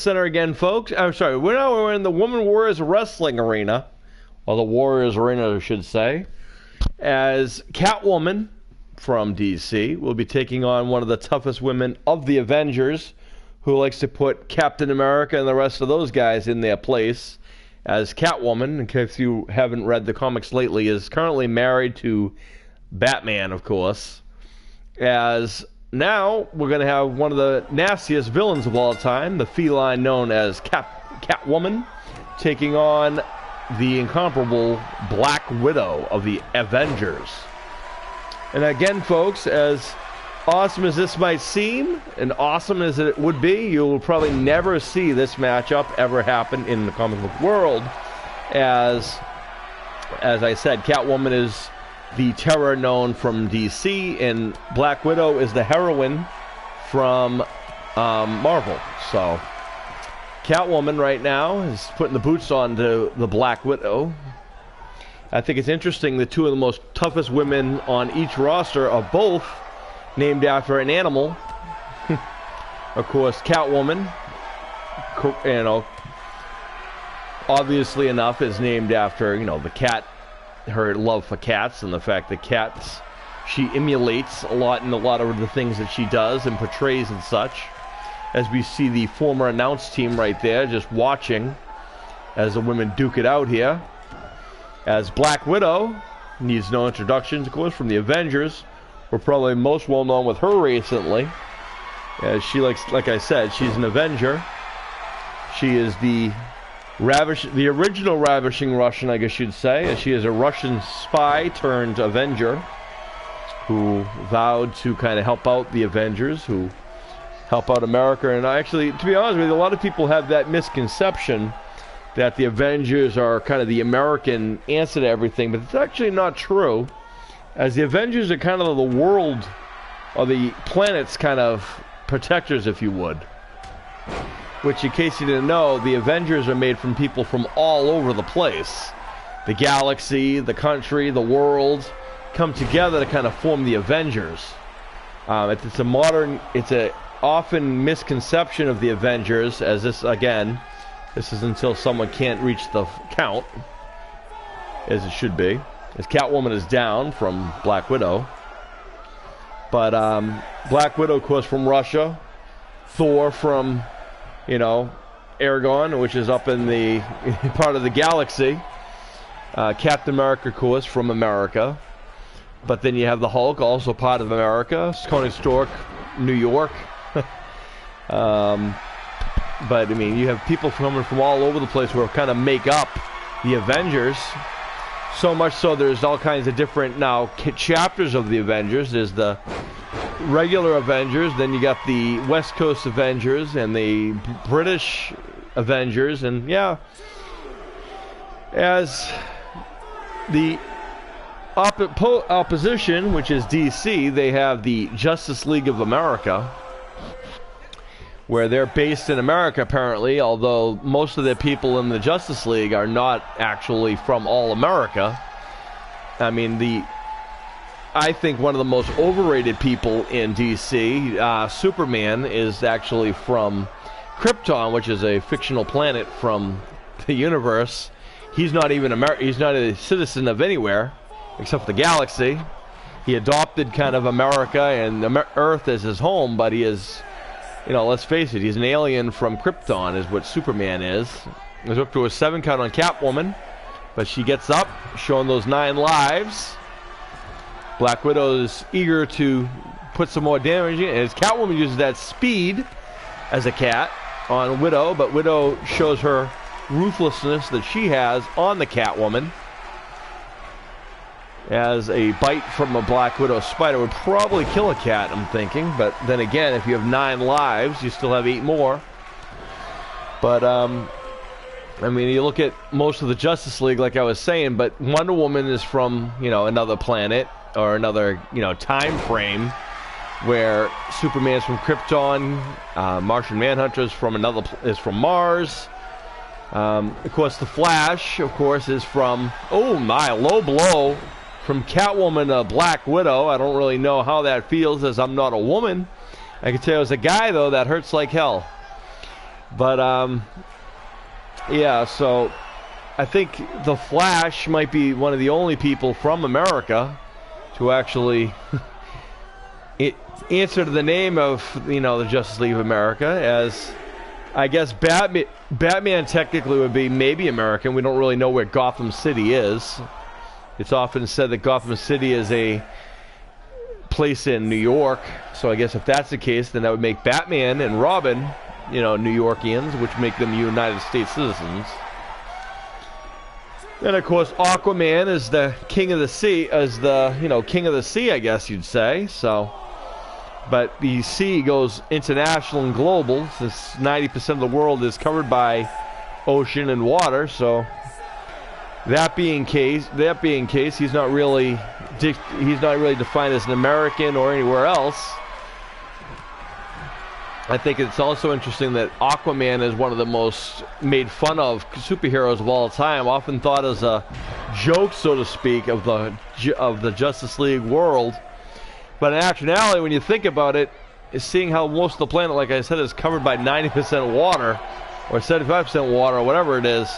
Center again, folks. I'm sorry, we're in the Women Warriors Wrestling Arena, or the Warriors Arena, I should say, as Catwoman from DC will be taking on one of the toughest women of the Avengers, who likes to put Captain America and the rest of those guys in their place, as Catwoman, in case you haven't read the comics lately, is currently married to Batman, of course, as now we're going to have one of the nastiest villains of all time, the feline known as Catwoman, taking on the incomparable Black Widow of the Avengers. And again, folks, as awesome as this might seem, and awesome as it would be, you will probably never see this matchup ever happen in the comic book world. As I said, Catwoman is the terror known from DC, and Black Widow is the heroine from Marvel. So Catwoman right now is putting the boots on to the Black Widow. I think it's interesting that two of the most toughest women on each roster are both named after an animal. Of course, Catwoman, you know, obviously enough, is named after, you know, the cat, her love for cats, and the fact that cats she emulates a lot in a lot of the things that she does and portrays and such. As we see the former announce team right there just watching as the women duke it out here. As Black Widow needs no introductions, of course, from the Avengers. We're probably most well known with her recently, as she likes, like I said, she's an Avenger. She is the original ravishing Russian, I guess you'd say, as she is a Russian spy turned Avenger who vowed to kind of help out the Avengers, who help out America. And actually, to be honest with you, a lot of people have that misconception that the Avengers are kind of the American answer to everything, but it's actually not true, as the Avengers are kind of the world, or the planet's kind of protectors, if you would. Which, in case you didn't know, the Avengers are made from people from all over the place. The galaxy, the country, the world come together to kind of form the Avengers. It's a often misconception of the Avengers, as this, again, this is until someone can't reach the count, as it should be. As Catwoman is down from Black Widow. But Black Widow, of course, from Russia. Thor from, you know, Aragon, which is up in the part of the galaxy. Captain America, of course, from America. But then you have the Hulk, also part of America. Tony Stark, New York. But, I mean, you have people coming from all over the place who kind of make up the Avengers. So much so there's all kinds of different now chapters of the Avengers. There's the regular Avengers, then you got the West Coast Avengers and the British Avengers, and yeah, as the opposition, which is DC, they have the Justice League of America, where they're based in America apparently, although most of the people in the Justice League are not actually from all America. I mean, I think one of the most overrated people in DC, Superman, is actually from Krypton, which is a fictional planet from the universe. He's not even he's not a citizen of anywhere except the galaxy. He adopted kind of America and Earth as his home, but he is, you know, let's face it, he's an alien from Krypton is what Superman is. He's up to a 7 count on Catwoman, but she gets up, showing those 9 lives. Black Widow is eager to put some more damage in, as Catwoman uses that speed as a cat on Widow, but Widow shows her ruthlessness that she has on the Catwoman, as a bite from a Black Widow spider would probably kill a cat, I'm thinking. But then again, if you have 9 lives, you still have 8 more. But, I mean, you look at most of the Justice League, like I was saying, but Wonder Woman is from, you know, another planet, or another, you know, time frame, where Superman's from Krypton, Martian Manhunter is from Mars. Of course, the Flash, of course, is from, oh my, low blow from Catwoman, Black Widow. I don't really know how that feels, as I'm not a woman. I can tell you as a guy, though, that hurts like hell. But yeah, so I think the Flash might be one of the only people from America to actually answer to the name of, you know, the Justice League of America, as I guess Batman technically would be maybe American. We don't really know where Gotham City is. It's often said that Gotham City is a place in New York, so I guess if that's the case, then that would make Batman and Robin, you know, New Yorkians, which make them United States citizens. And of course, Aquaman is the king of the sea, as the, you know, king of the sea, I guess you'd say. So, but the sea goes international and global, since 90% of the world is covered by ocean and water. So, that being case, he's not really defined as an American or anywhere else. I think it's also interesting that Aquaman is one of the most made fun of superheroes of all time, often thought as a joke, so to speak, of the Justice League world. But in actuality, when you think about it, is seeing how most of the planet, like I said, is covered by 90% water, or 75% water, or whatever it is,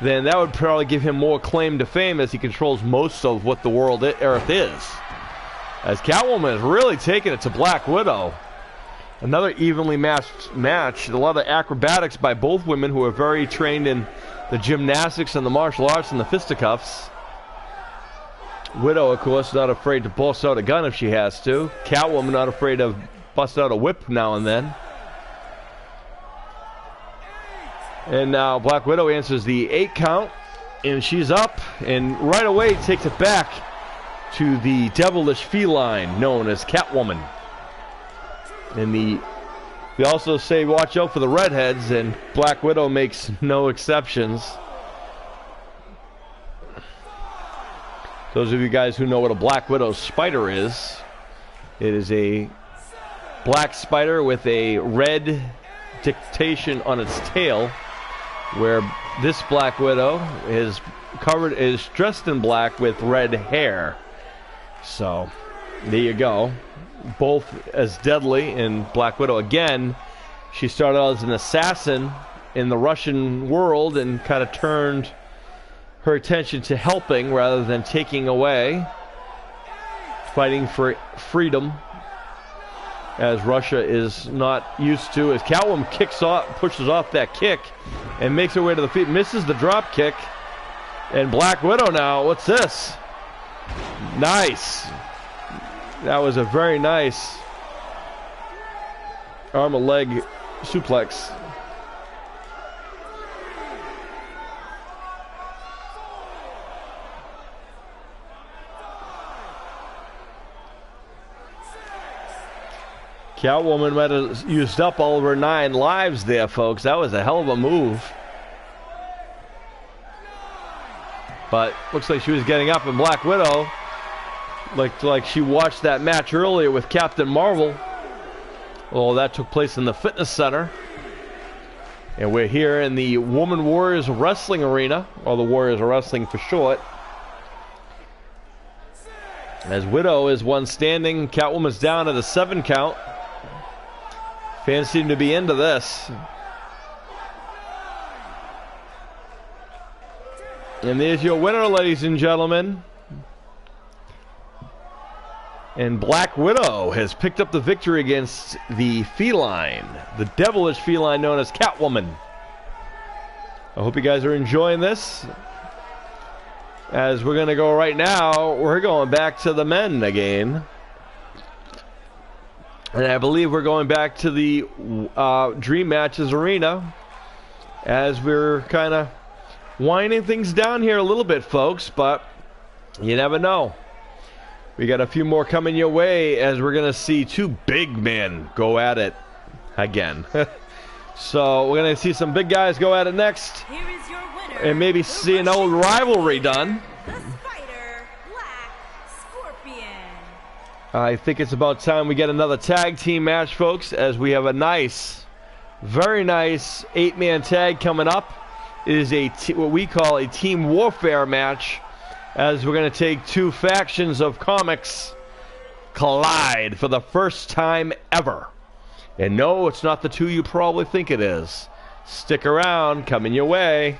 then that would probably give him more claim to fame, as he controls most of what the world Earth is. As Catwoman is really taking it to Black Widow. Another evenly matched match. A lot of acrobatics by both women, who are very trained in the gymnastics and the martial arts and the fisticuffs. Widow, of course, not afraid to bust out a gun if she has to. Catwoman not afraid to bust out a whip now and then. And now Black Widow answers the 8 count, and she's up, and right away takes it back to the devilish feline known as Catwoman. And we also say watch out for the redheads, and Black Widow makes no exceptions. Those of you guys who know what a Black Widow spider is, it is a black spider with a red dictation on its tail, where this Black Widow is dressed in black with red hair. So there you go. Both as deadly. In Black Widow, again, she started out as an assassin in the Russian world and kind of turned her attention to helping rather than taking away, fighting for freedom, as Russia is not used to. As Catwoman pushes off that kick and makes her way to the feet, misses the drop kick, and Black Widow now, what's this? Nice. That was a very nice arm and leg suplex. Catwoman might have used up all of her 9 lives there, folks. That was a hell of a move. But looks like she was getting up, and Black Widow, like she watched that match earlier with Captain Marvel. Well, that took place in the fitness center. And we're here in the Woman Warriors Wrestling Arena, or the Warriors of Wrestling for short. As Widow is one standing, Catwoman's down at a 7 count. Fans seem to be into this. And there's your winner, ladies and gentlemen. And Black Widow has picked up the victory against the feline, the devilish feline known as Catwoman. I hope you guys are enjoying this. As we're going to go right now, we're going back to the men again. And I believe we're going back to the Dream Matches Arena, as we're kind of winding things down here a little bit, folks, but you never know. We got a few more coming your way, as we're going to see 2 big men go at it again. So we're going to see some big guys go at it next. Here is your winner, and maybe see an old rivalry done. the Spider, Black Scorpion. I think it's about time we get another tag team match, folks, as we have a nice, very nice 8-man tag coming up. It is what we call a team warfare match, as we're going to take 2 factions of comics collide for the first time ever. And no, it's not the 2 you probably think it is. Stick around, coming your way.